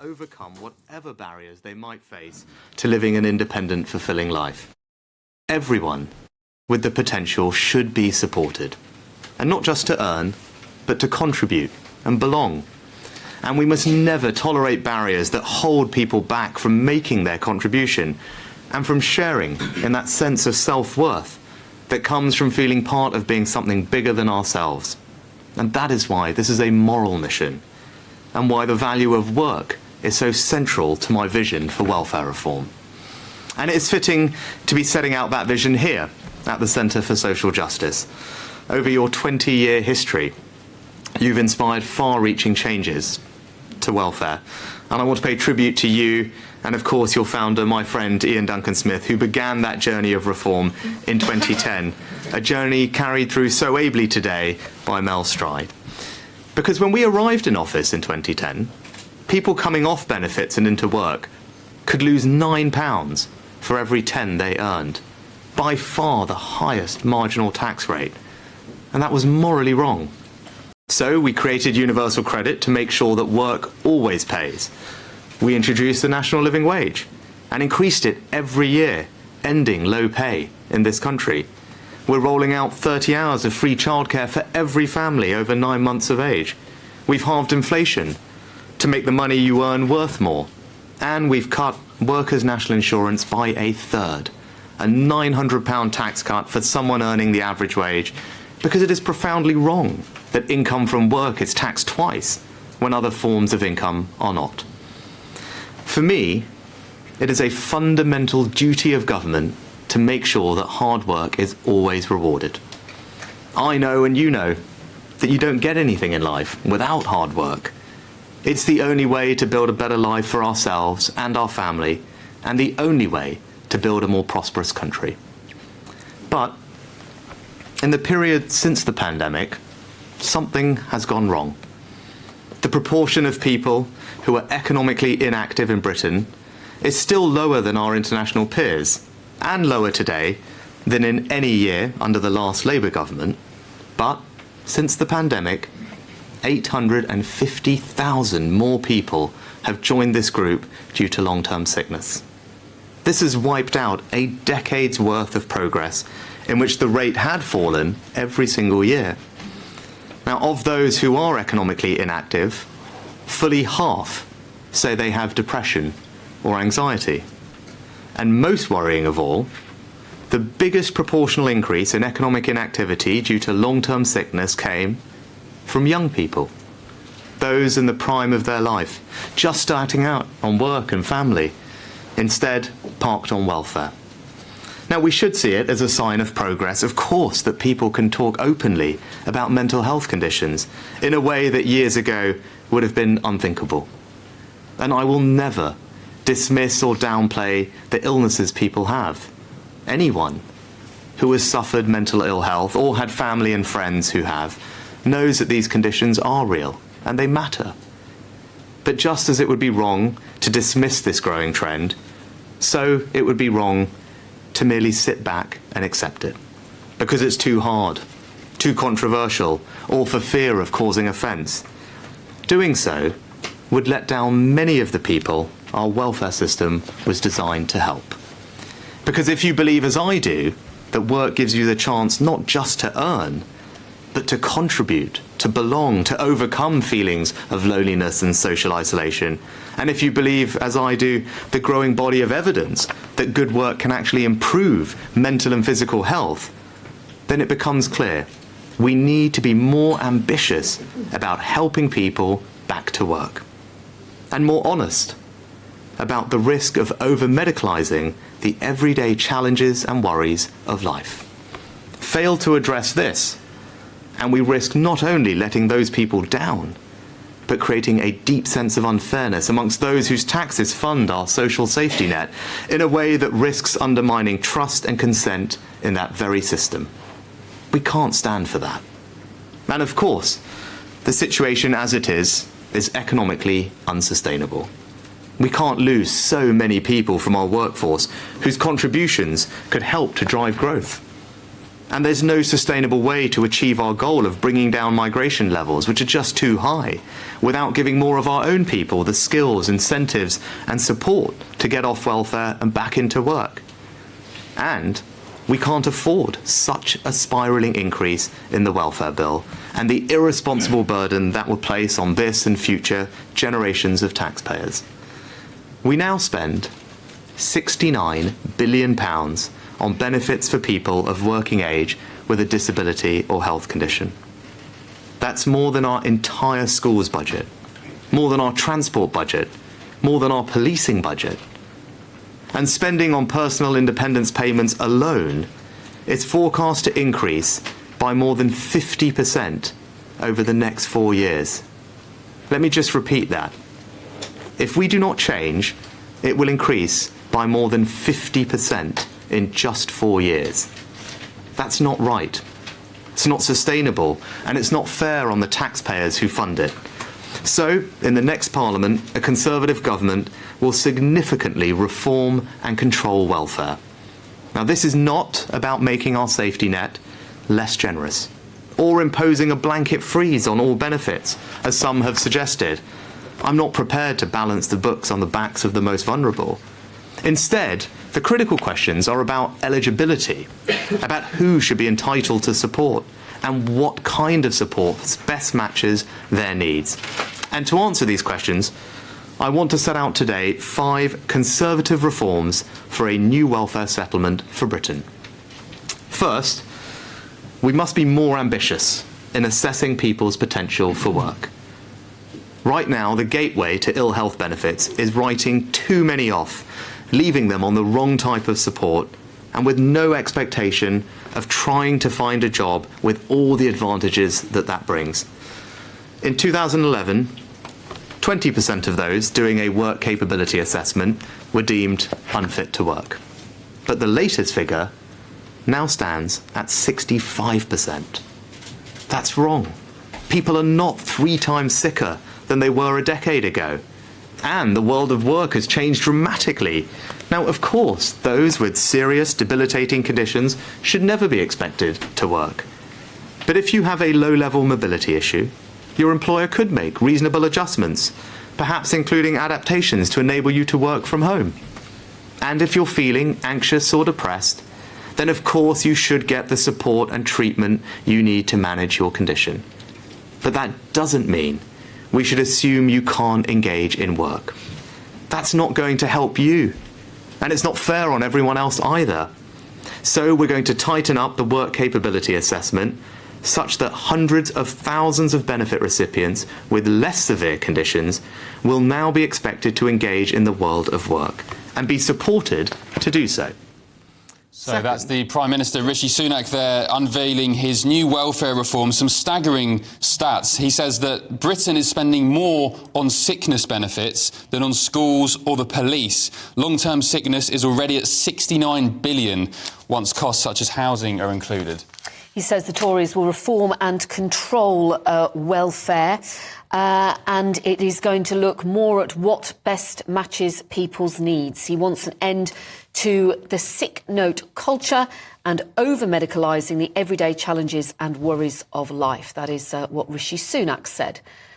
overcome whatever barriers they might face to living an independent, fulfilling life. Everyone with the potential should be supported, and not just to earn, but to contribute and belong. And we must never tolerate barriers that hold people back from making their contribution and from sharing in that sense of self-worth that comes from feeling part of being something bigger than ourselves. And that is why this is a moral mission, and why the value of work is so central to my vision for welfare reform. And it is fitting to be setting out that vision here at the Centre for Social Justice. Over your 20-year history, you've inspired far-reaching changes to welfare, and I want to pay tribute to you and, of course, your founder, my friend Ian Duncan Smith, who began that journey of reform in 2010, a journey carried through so ably today by Mel Stride. Because when we arrived in office in 2010, people coming off benefits and into work could lose £9 for every 10 they earned, by far the highest marginal tax rate, and that was morally wrong. So we created universal credit to make sure that work always pays. We introduced the national living wage and increased it every year, ending low pay in this country. We're rolling out 30 hours of free childcare for every family over 9 months of age. We've halved inflation to make the money you earn worth more. And we've cut workers' national insurance by a third, a £900 tax cut for someone earning the average wage, because it is profoundly wrong that income from work is taxed twice when other forms of income are not. For me, it is a fundamental duty of government to make sure that hard work is always rewarded. I know, and you know, that you don't get anything in life without hard work. It's the only way to build a better life for ourselves and our family, and the only way to build a more prosperous country. But in the period since the pandemic, something has gone wrong. The proportion of people who are economically inactive in Britain is still lower than our international peers, and lower today than in any year under the last Labour government. But since the pandemic, 850,000 more people have joined this group due to long-term sickness. This has wiped out a decade's worth of progress in which the rate had fallen every single year. Now, of those who are economically inactive, fully half say they have depression or anxiety. And most worrying of all, the biggest proportional increase in economic inactivity due to long-term sickness came from young people, those in the prime of their life, just starting out on work and family, instead parked on welfare. Now, we should see it as a sign of progress, of course, that people can talk openly about mental health conditions in a way that years ago would have been unthinkable. And I will never dismiss or downplay the illnesses people have. Anyone who has suffered mental ill health or had family and friends who have knows that these conditions are real and they matter. But just as it would be wrong to dismiss this growing trend, so it would be wrong to merely sit back and accept it, because it's too hard, too controversial, or for fear of causing offence. Doing so would let down many of the people our welfare system was designed to help. Because if you believe, as I do, that work gives you the chance not just to earn, but to contribute, to belong, to overcome feelings of loneliness and social isolation, and if you believe, as I do, the growing body of evidence that good work can actually improve mental and physical health, then it becomes clear we need to be more ambitious about helping people back to work, and more honest about the risk of over-medicalising the everyday challenges and worries of life. Fail to address this, and we risk not only letting those people down, but creating a deep sense of unfairness amongst those whose taxes fund our social safety net in a way that risks undermining trust and consent in that very system. We can't stand for that. And of course, the situation as it is economically unsustainable. We can't lose so many people from our workforce whose contributions could help to drive growth. And there's no sustainable way to achieve our goal of bringing down migration levels, which are just too high, without giving more of our own people the skills, incentives and support to get off welfare and back into work. And we can't afford such a spiralling increase in the welfare bill and the irresponsible burden that will place on this and future generations of taxpayers. We now spend £69 billion on benefits for people of working age with a disability or health condition. That's more than our entire schools budget, more than our transport budget, more than our policing budget. And spending on personal independence payments alone is forecast to increase by more than 50% over the next 4 years. Let me just repeat that. If we do not change, it will increase by more than 50% in just 4 years. That's not right. It's not sustainable, and it's not fair on the taxpayers who fund it. So, in the next Parliament, a Conservative government will significantly reform and control welfare. Now, this is not about making our safety net less generous, or imposing a blanket freeze on all benefits, as some have suggested. I'm not prepared to balance the books on the backs of the most vulnerable. Instead, the critical questions are about eligibility, about who should be entitled to support, and what kind of support best matches their needs. And to answer these questions, I want to set out today 5 Conservative reforms for a new welfare settlement for Britain. First, we must be more ambitious in assessing people's potential for work. Right now, the gateway to ill health benefits is writing too many off, leaving them on the wrong type of support and with no expectation of trying to find a job with all the advantages that brings. In 2011, 20% of those doing a work capability assessment were deemed unfit to work. But the latest figure now stands at 65%. That's wrong. People are not 3 times sicker than they were a decade ago. And the world of work has changed dramatically. Now, of course, those with serious, debilitating conditions should never be expected to work. But if you have a low-level mobility issue, your employer could make reasonable adjustments, perhaps including adaptations to enable you to work from home. And if you're feeling anxious or depressed, then of course you should get the support and treatment you need to manage your condition. But that doesn't mean we should assume you can't engage in work. That's not going to help you, and it's not fair on everyone else either. So we're going to tighten up the work capability assessment such that hundreds of thousands of benefit recipients with less severe conditions will now be expected to engage in the world of work and be supported to do so. So that's the Prime Minister, Rishi Sunak, there, unveiling his new welfare reform. Some staggering stats. He says that Britain is spending more on sickness benefits than on schools or the police. Long-term sickness is already at £69 billion, once costs such as housing are included. He says the Tories will reform and control welfare, and it is going to look more at what best matches people's needs. He wants an end to the sick note culture and over-medicalising the everyday challenges and worries of life. That is what Rishi Sunak said.